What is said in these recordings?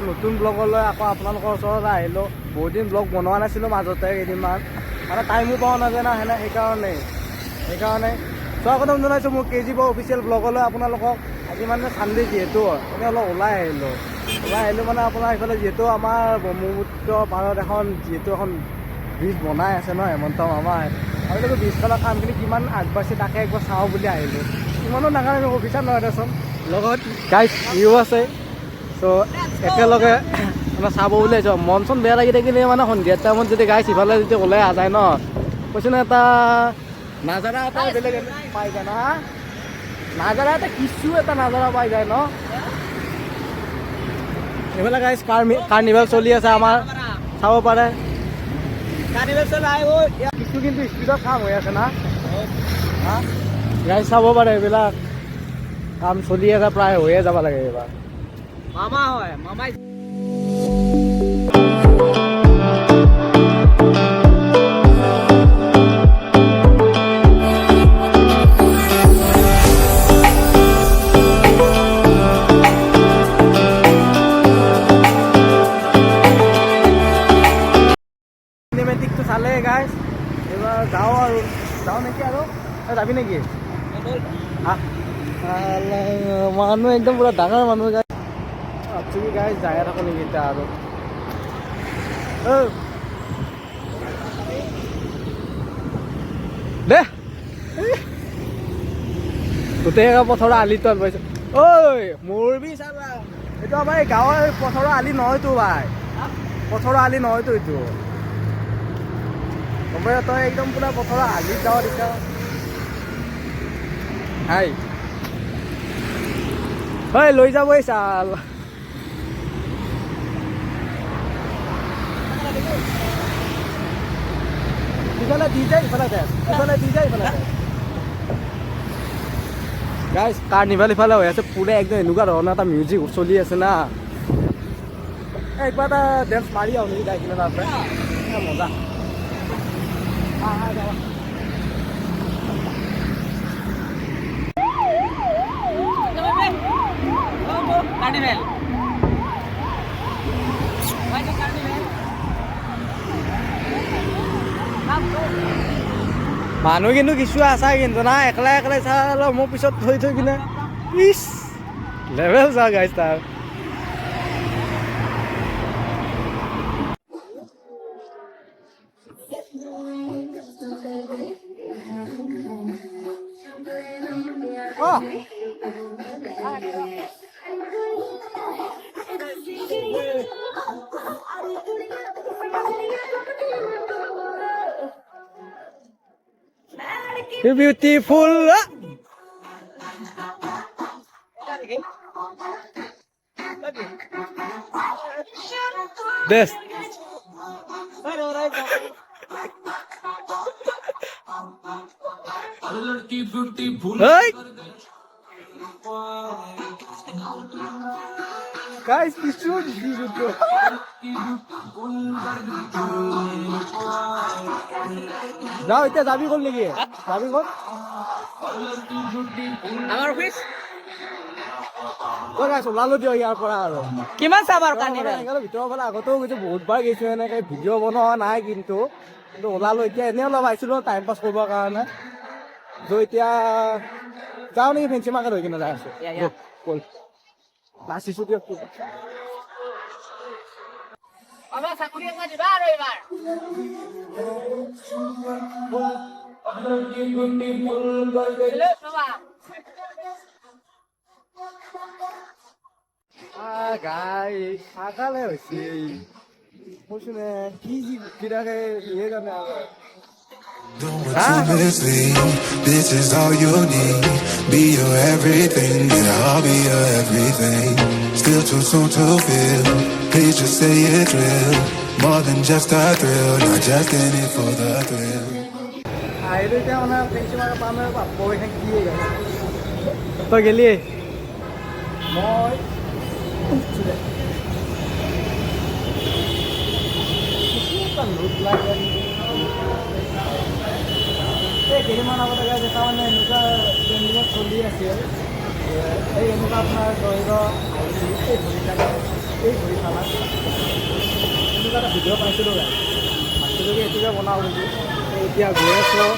এটা নতুন ব্লগলৈ আকৌ আপোনালোকৰ ওচৰত আহিলোঁ। বহুত দিন ব্লগ বনোৱা নাছিলোঁ মাজতে কেইদিনমান, মানে টাইমো পোৱা নাযায় না সেইকাৰণে স্বাগতম জনাইছোঁ মোৰ KG Boy অফিচিয়েল ব্লগলৈ আপোনালোকক। আজি মানে চানডে যিহেতু এনেই অলপ ওলাই আহিলোঁ মানে আপোনাৰ এইফালে যিহেতু আমাৰ ব্ৰহ্মপুত্ৰ পাৰত যিহেতু এখন ব্ৰিজ বনাই আছে ন হেমন্ত মামাই, আৰু ব্ৰিজখনৰ কামখিনি কিমান আগবাঢ়িছে তাকে একবাৰ চাওঁ বুলি আহিলোঁ। ইমানো ডাঙৰ আমি অফিচাৰ নহয় দেচোন, লগত গাইজ ইও আছে, চ' একেলগে মানে চাব বুলি আহিছোঁ। মন চন বেয়া লাগি থাকিলে মানে সন্ধিয়া টাইমত যদি গাইজ ইফালে যদি ওলাই আযায় ন, কৈছোঁ ন এটা নাজাৰা এটা বেলেগ পাই যায় ন, নাজাৰা এটা কিছু এটা নাজাৰা পাই যায় ন। এইফালে গাইজ কাৰ্নিভেল চলি আছে আমাৰ, চাব পাৰে। কাৰ্নিভেল চলাই কিছু কিন্তু স্পীডত কাম হৈ আছে না, গাইজ চাব পাৰে এইবিলাক কাম চলি আছে, প্ৰায় হৈয়ে যাব লাগে এইবাৰ। মামা হয় মামাই চিনেমেটিকটো চালে গাইজ, এইবাৰ যাওঁ নেকি আৰু যাবি নেকি? মানুহ একদম পুৰা ডাঙৰ মানুহ গাইজ, তুমি গাইজ যাই থাকো নেকি এতিয়া আৰু দে গোটেই পথৰৰ আলিটো পাইছোঁ। ঐ মৰবি চাবা, এইটো আমাৰ এই গাঁৱৰ পথৰৰ আলি নহয়তো ভাই, পথৰৰ আলি নহয়তো এইটো। তই একদম পুৰা পথৰৰ আলিত যাৱ দেখা হাই হয়, লৈ যাবই চাল। ইফালে দি যায় ইফালে দি যায় গাইজ কাৰ্নিভেল ইফালে হৈ আছে পুৰা একদম এনেকুৱা ধৰণৰ এটা মিউজিক চলি আছে না, একবাৰ এটা ডেন্স মাৰি আহো নেকি গাই কিনে তাৰপৰা মজা। মানুহ কিন্তু কিছু আছা কিন্তু না, একলাই চাল মোৰ পিছত থৈ কিনে ইচ লেভেল চা গাইজ তাৰ। You beautiful. Best. Hey. Guys, we should do it. যাও এতিয়া যাবি ক'ল নেকি? যাবি ক'ল? আমাৰ অফিচ ওলালো দিয়ক ইয়াৰ পৰা আৰু কিমান চাম আৰু ভিতৰৰ পৰা আগতেও গৈছো, বহুতবাৰ গৈছো, এনেকে ভিডিঅ' বনোৱা নাই কিন্তু ওলালো এতিয়া এনেই অলপ আহিছিলো টাইম পাছ কৰিবৰ কাৰণে। এতিয়া যাওঁ নেকি ফেঞ্চি মাৰ্কেট হৈ কিনে যাই আছো ক'ল নাচিছো দিয়ক। গাই পাগালে হৈছে কৈছো নে কি কিৰাকে ইয়ে জানে আৰু। Don't want to mislead, this is all you need. Be your everything, yeah, I'll be your everything. Still too soon to feel, please just say it's real. More than just a thrill, not just in it for the thrill. আহিলো এতিয়া মানে fancy market পাম আৰু পাব এইখন কি তই গেলি মই কেইদিনমান আগতে এটা মানে এনেকুৱা ট্ৰেণ্ডিঙত চলি আছিল, এই এনেকুৱা আপোনাৰ ধৰি লওক এই ঘূৰি খানা এনেকুৱা এটা ভিডিঅ' পাইছিলোঁ গাই ভাবিছিলোঁ কি এইটোকে বনাওঁ বুলি এতিয়া গৈ আছোঁ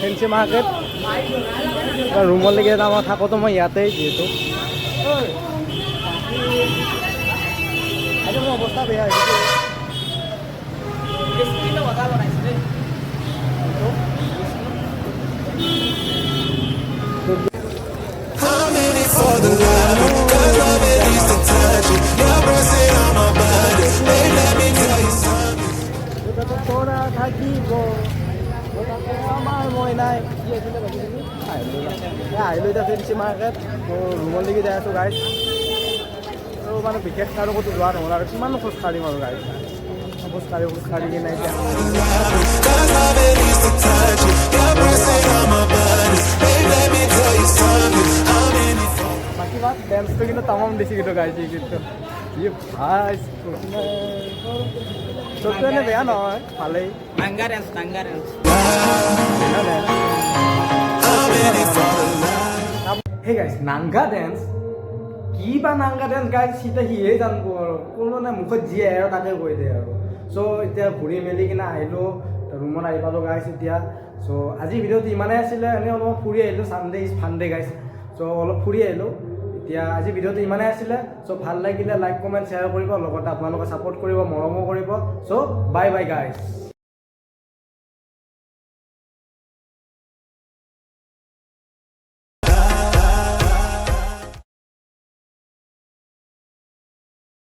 ফেঞ্চি মাৰ্কেট ৰুমলৈকে যাওঁ থাকোঁতো মই ইয়াতেই যিহেতু আজি মোৰ অৱস্থা বেয়া হৈছে I'm in it for the love, 'cause love it needs to touch it. Your breath sit on my body. Hey, let me tell you something. তোরা থাকিব আমাৰ মই নাই কি আছিলে আহিলোঁ এতিয়া ফেঞ্চি মাৰ্কেট ৰুমলৈকে যাই আছোঁ গাইড আৰু মানে বিশেষ আৰু ক'তো যোৱা নহ'ল আৰু কিমানো খোজকাঢ়িম আৰু গাইড খোজকাঢ়ি কিনে এতিয়া Cause love it needs to touch it. Your breath sit on my body. Hey, let me tell you something. I'm in it for বাকী বাট ডেন্সটো কিন্তু তামাম দিছে কিন্তু গাইছে কিন্তু ই ভাই চবটো এনে বেয়া নহয় ভালেই Nanga dance. I'm in it for the love. হে গাইছ নাংগা ডেন্স কি বা নাংগা ডেন্স গাইছ সিটা সিহে জানিব আৰু কোনো নাই মুখত যি আহে আৰু তাকে কৈ দিয়ে আৰু চ' এতিয়া ঘূৰি মেলি কিনে আহিলোঁ ৰুমত আহি পালোঁ গাইছ এতিয়া চ' আজি ভিডিঅ'টো ইমানেই আছিলে এনেই অলপ ফুৰি আহিলোঁ ছানডে ইজ ফানডে গাইছ চ' অলপ ফুৰি আহিলোঁ এতিয়া আজি ভিডিঅ'টো ইমানেই আছিলে চ' ভাল লাগিলে লাইক কমেণ্ট শ্বেয়াৰ কৰিব লগতে আপোনালোকে ছাপোৰ্ট কৰিব মৰমো কৰিব চ' বাই বাই গাইছ